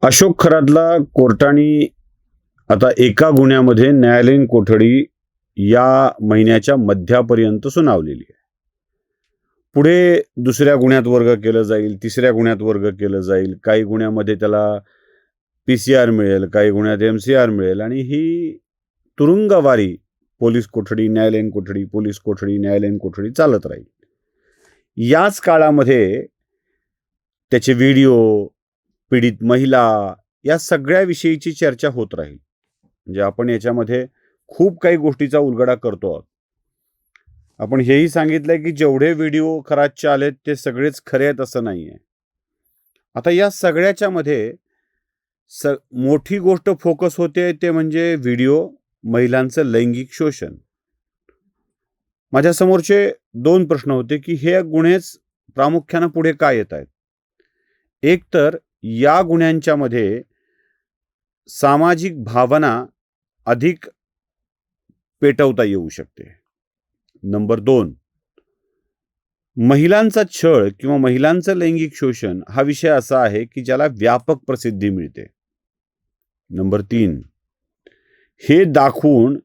अशोक खरातला कोर्टाने आता एका गुन्ह्यामध्ये न्यायालयीन कोठडी या महिन्याच्या मध्यापर्यंत सुनावलेली आहे. पुढे दुसऱ्या गुन्ह्यात वर्ग केलं जाईल, तिसऱ्या गुन्ह्यात वर्ग केलं जाईल. काही गुन्ह्यामध्ये त्याला PCR मिळेल, काही गुन्ह्यात MCR मिळेल आणि ही तुरुंगवारी पोलीस कोठडी, न्यायालयीन कोठडी, पोलीस कोठडी, न्यायालयीन कोठडी चालत राहील. याच काळामध्ये त्याचे व्हिडिओ, पीडित महिला या सगळ्या विषयीची चर्चा होत राहील. म्हणजे आपण याच्यामध्ये खूप काही गोष्टीचा उलगडा करतो आहोत. आपण हेही सांगितलंय की जेवढे व्हिडिओ खरातचे आलेत ते सगळेच खरे आहेत असं नाही आहे. आता या सगळ्याच्या मध्ये मोठी गोष्ट फोकस होते ते म्हणजे व्हिडिओ महिलांचं लैंगिक शोषण. माझ्यासमोरचे 2 प्रश्न होते की हे गुन्हेच प्रामुख्यानं पुढे का येत आहेत. एक तर या गुन्ह्यांच्या मध्ये सामाजिक भावना अधिक पेटवता येऊ शकते. नंबर 2, महिलांचा छळ किंवा महिलांचं लैंगिक शोषण हा विषय असा आहे की ज्याला व्यापक प्रसिद्धी मिळते. नंबर 3, हे दाखवून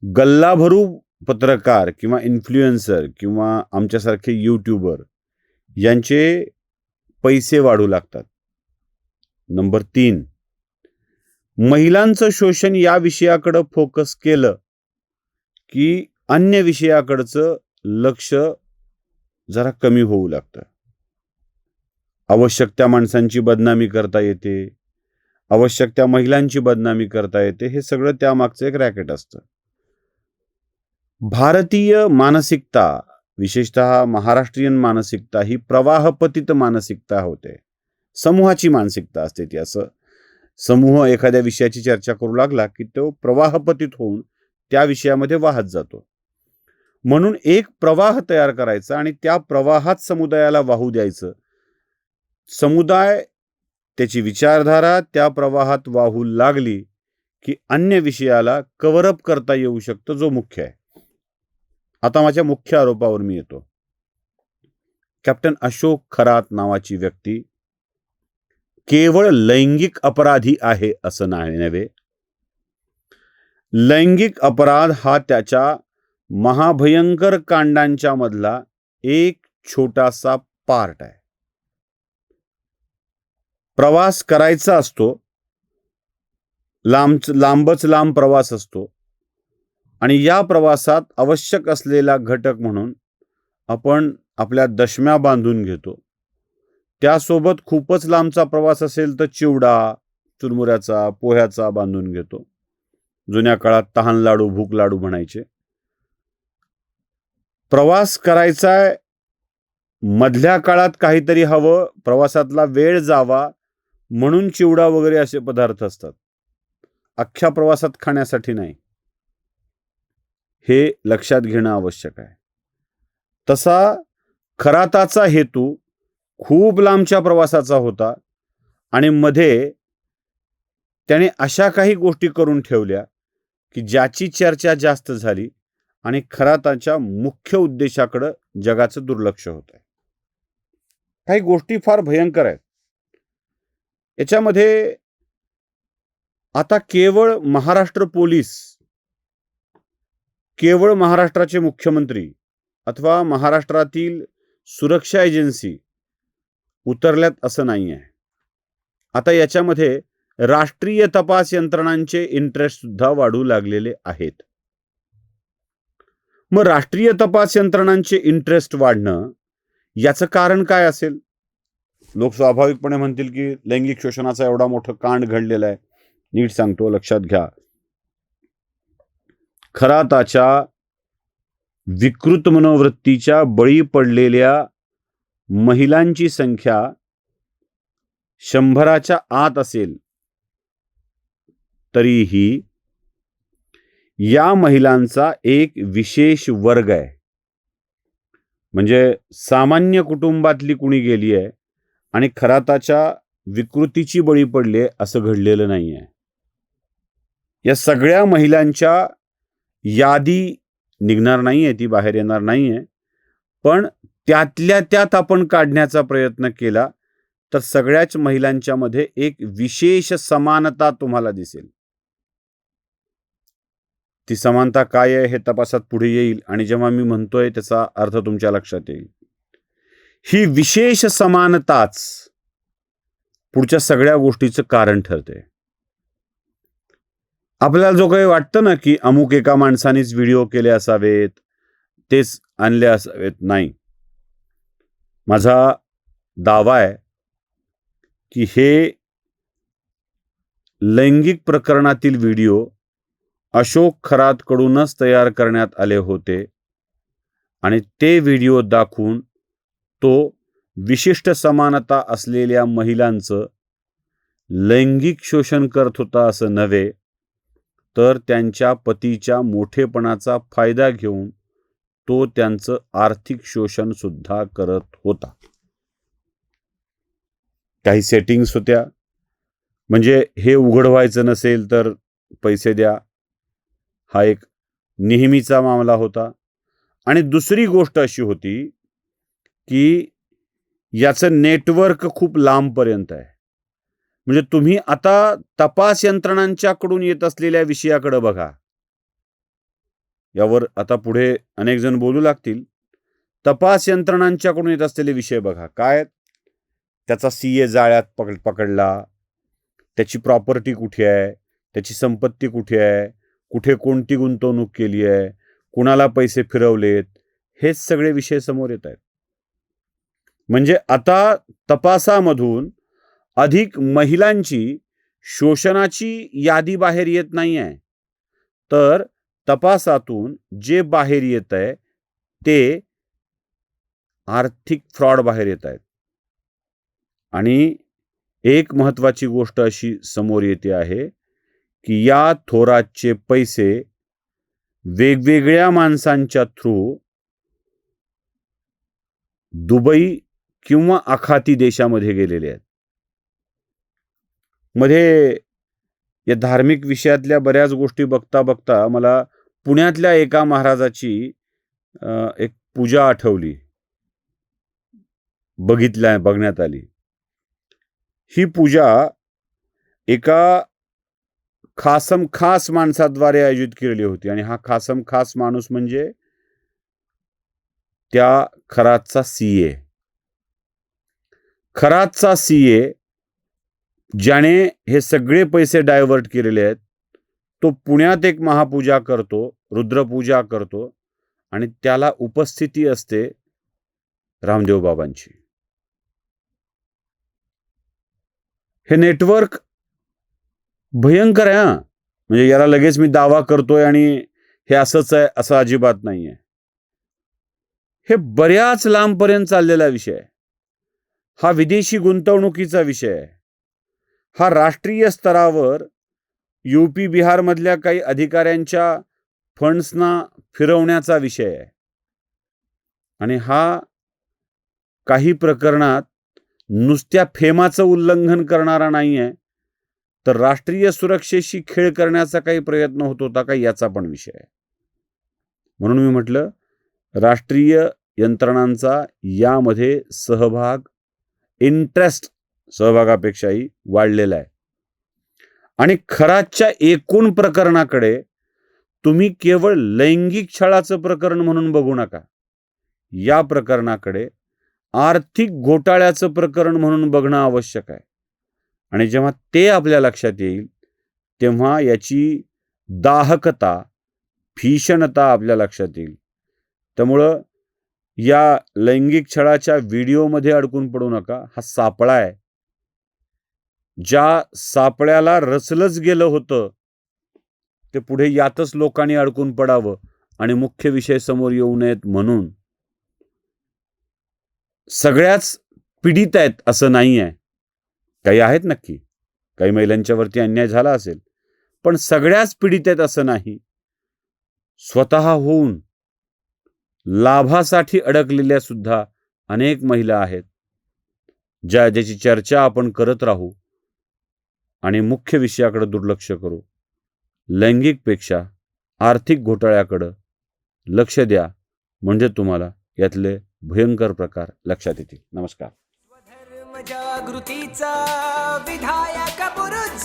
गल्लाभरू पत्रकार किंवा इन्फ्लुएन्सर किंवा आमच्यासारखे यूट्यूबर यांचे पैसे वाढू लागतात. नंबर 3, महिलांचं शोषण या विषयाकडे फोकस केलं की अन्य विषयाकडचं लक्ष जरा कमी होऊ लागतं. आवश्यक त्या माणसांची बदनामी करता येते, आवश्यक त्या महिलांची बदनामी करता येते. हे सगळं त्यामागचं एक रॅकेट असतं. भारतीय मानसिकता, विशेषतः महाराष्ट्रीयन मानसिकता ही प्रवाहपतित मानसिकता होते. समूहाची मानसिकता असते ती. असं समूह एखाद्या विषयाची चर्चा करू लागला की तो प्रवाहपतित होऊन त्या विषयामध्ये वाहत जातो. म्हणून एक प्रवाह तयार करायचा आणि त्या प्रवाहात समुदायाला वाहू द्यायचं. समुदाय, त्याची विचारधारा त्या प्रवाहात वाहू लागली की अन्य विषयाला कव्हरअप करता येऊ शकतं, जो मुख्य आहे. आता माझ्या मुख्य आरोपावर मी येतो. कॅप्टन अशोक खरात नावाची व्यक्ती केवळ लैंगिक अपराधी आहे असं नव्हे. लैंगिक अपराध हा त्याच्या महाभयंकर कांडांच्या मधला एक छोटासा पार्ट आहे. प्रवास करायचा असतो, लांबच लांब प्रवास असतो आणि या प्रवासात आवश्यक असलेला घटक म्हणून आपण आपल्या दशम्या बांधून घेतो. त्यासोबत खूपच लांबचा प्रवास असेल तर चिवडा, चुरमुऱ्याचा, पोह्याचा बांधून घेतो. जुन्या काळात तहान लाडू, भूक लाडू म्हणायचे. प्रवास करायचा, मधल्या काळात काहीतरी हवं, प्रवासातला वेळ जावा म्हणून चिवडा वगैरे असे पदार्थ असतात. अख्ख्या प्रवासात खाण्यासाठी नाही. हे लक्षात घेणं आवश्यक आहे. तसा खराताचा हेतू खूप लांबच्या प्रवासाचा होता आणि मध्ये त्याने अशा काही गोष्टी करून ठेवल्या की ज्याची चर्चा जास्त झाली आणि खराताच्या मुख्य उद्देशाकडे जगाचं दुर्लक्ष होत आहे. काही गोष्टी फार भयंकर आहेत याच्यामध्ये. आता केवळ महाराष्ट्र पोलीस, केवळ महाराष्ट्राचे मुख्यमंत्री अथवा महाराष्ट्रातील सुरक्षा एजन्सी उतरल्यात असं नाही आहे. आता याच्यामध्ये राष्ट्रीय तपास यंत्रणांचे इंटरेस्ट सुद्धा वाढू लागलेले आहेत. मग राष्ट्रीय तपास यंत्रणांचे इंटरेस्ट वाढणं याचं कारण काय असेल? लोक स्वाभाविकपणे म्हणतील की लैंगिक शोषणाचा एवढा मोठा कांड घडलेला आहे. नीट सांगतो, लक्षात घ्या. खराताच्या विकृत मनोवृत्तीच्या बळी पडलेल्या महिलांची संख्या 100च्या आत असेल तरीही या महिलांचा एक विशेष वर्ग आहे. म्हणजे सामान्य कुटुंबातली कुणी गेली आहे आणि खराताच्या विकृतीची बळी पडली असं घडलेलं नाही आहे. या सगळ्या महिलांच्या यादी निघणार नाहीये, ती बाहेर येणार नाहीये, पण त्यातल्या त्यात आपण काढण्याचा प्रयत्न केला तर सगळ्याच महिलांच्या मध्ये एक विशेष समानता तुम्हाला दिसेल. ती समानता काय आहे हे तपासात पुढे येईल आणि जेव्हा मी म्हणतोय त्याचा अर्थ तुमच्या लक्षात येईल. ही विशेष समानताच पुढच्या सगळ्या गोष्टीचं कारण ठरते. आपल्याला जो काही वाटतं ना की अमुक एका माणसानेच व्हिडिओ केले असावेत, तेच आणले असावेत, नाही. माझा दावा आहे की हे लैंगिक प्रकरणातील व्हिडिओ अशोक खरातकडूनच तयार करण्यात आले होते आणि ते व्हिडिओ दाखवून तो विशिष्ट समानता असलेल्या महिलांचं लैंगिक शोषण करत होता असं नव्हे, तर त्यांच्या पतीच्या मोठेपणाचा फायदा घेऊन तो त्यांचं आर्थिक शोषण सुद्धा करत होता. काही सेटिंग्स होत्या, म्हणजे हे उघड व्हायचं नसेल तर पैसे द्या, हा एक नेहमीचा मामला होता. आणि दुसरी गोष्ट अशी होती की याचं नेटवर्क खूप लांबपर्यंत आहे. म्हणजे तुम्ही आता तपास यंत्रणांच्याकडून येत असलेल्या विषयाकडे बघा. यावर आता पुढे अनेक जण बोलू लागतील. तपास यंत्रणांच्याकडून येत असलेले विषय बघा. काय? त्याचा सीए जाळ्यात पकडला, त्याची प्रॉपर्टी कुठे आहे, त्याची संपत्ती कुठे आहे, कुठे कोणती गुंतवणूक केली आहे, कुणाला पैसे फिरवलेत, हेच सगळे विषय समोर येत आहेत. म्हणजे आता तपासामधून अधिक महिलांची शोषणाची यादी बाहेर येत नाही आहे, तर तपासातून जे बाहेर येत आहे ते आर्थिक फ्रॉड बाहेर येत आहेत. आणि एक महत्त्वाची गोष्ट अशी समोर येते आहे की या थोरातचे पैसे वेगवेगळ्या माणसांच्या थ्रू दुबई किंवा आखाती देशामध्ये गेलेले आहेत. मध्ये या धार्मिक विषयातल्या बऱ्याच गोष्टी बघता बघता मला पुण्यातल्या एका महाराजाची एक पूजा आठवली, बघण्यात आली. ही पूजा एका खास माणसाद्वारे आयोजित केलेली होती आणि हा खास माणूस म्हणजे त्या खरातचा सीए. खरातचा सीए ज्याने हे सगळे पैसे डायव्हर्ट केलेले आहेत, तो पुण्यात एक महापूजा करतो, रुद्रपूजा करतो आणि त्याला उपस्थिती असते रामदेव बाबांची. हे नेटवर्क भयंकर आहे. म्हणजे याला लगेच मी दावा करतोय आणि हे असंच आहे असं अजिबात नाही आहे. हे बऱ्याच लांबपर्यंत चाललेला विषय आहे. हा विदेशी गुंतवणुकीचा विषय आहे. हा राष्ट्रीय स्तरावर यूपी बिहारमधल्या काही अधिकाऱ्यांच्या फंड्सना फिरवण्याचा विषय आहे. आणि हा काही प्रकरणात नुसत्या फेमाचं उल्लंघन करणारा नाही आहे, तर राष्ट्रीय सुरक्षेशी खेळ करण्याचा काही प्रयत्न होत होता का याचा पण विषय आहे. म्हणून मी म्हटलं राष्ट्रीय यंत्रणांचा यामध्ये सहभाग, इंटरेस्ट सहभागापेक्षाही वाढलेला आहे. आणि खरातच्या एकूण प्रकरणाकडे तुम्ही केवळ लैंगिक छळाचं प्रकरण म्हणून बघू नका. या प्रकरणाकडे आर्थिक घोटाळ्याचं प्रकरण म्हणून बघणं आवश्यक आहे. आणि जेव्हा ते आपल्या लक्षात येईल तेव्हा याची दाहकता, भीषणता आपल्या लक्षात येईल. त्यामुळं या लैंगिक छळाच्या व्हिडिओमध्ये अडकून पडू नका. हा सापळा आहे. ज्या सापळ्याला रचलंच गेलं होतं ते पुढे यातच लोकांनी अडकून पडावं आणि मुख्य विषय समोर येऊ नयेत म्हणून. सगळ्याच पीडित आहेत असं नाही आहे. काही आहेत नक्की, काही महिलांच्या वरती अन्याय झाला असेल, पण सगळ्याच पीडित आहेत असं नाही. स्वतः होऊन लाभासाठी अडकलेल्या सुद्धा अनेक महिला आहेत, ज्याची चर्चा आपण करत राहू आणि मुख्य विषयाकडे दुर्लक्ष करू. लैंगिकपेक्षा आर्थिक घोटाळ्याकडे लक्ष द्या, म्हणजे तुम्हाला यातले भयंकर प्रकार लक्षात येतील. नमस्कार. जनजागृतीचा विधायक बुरुज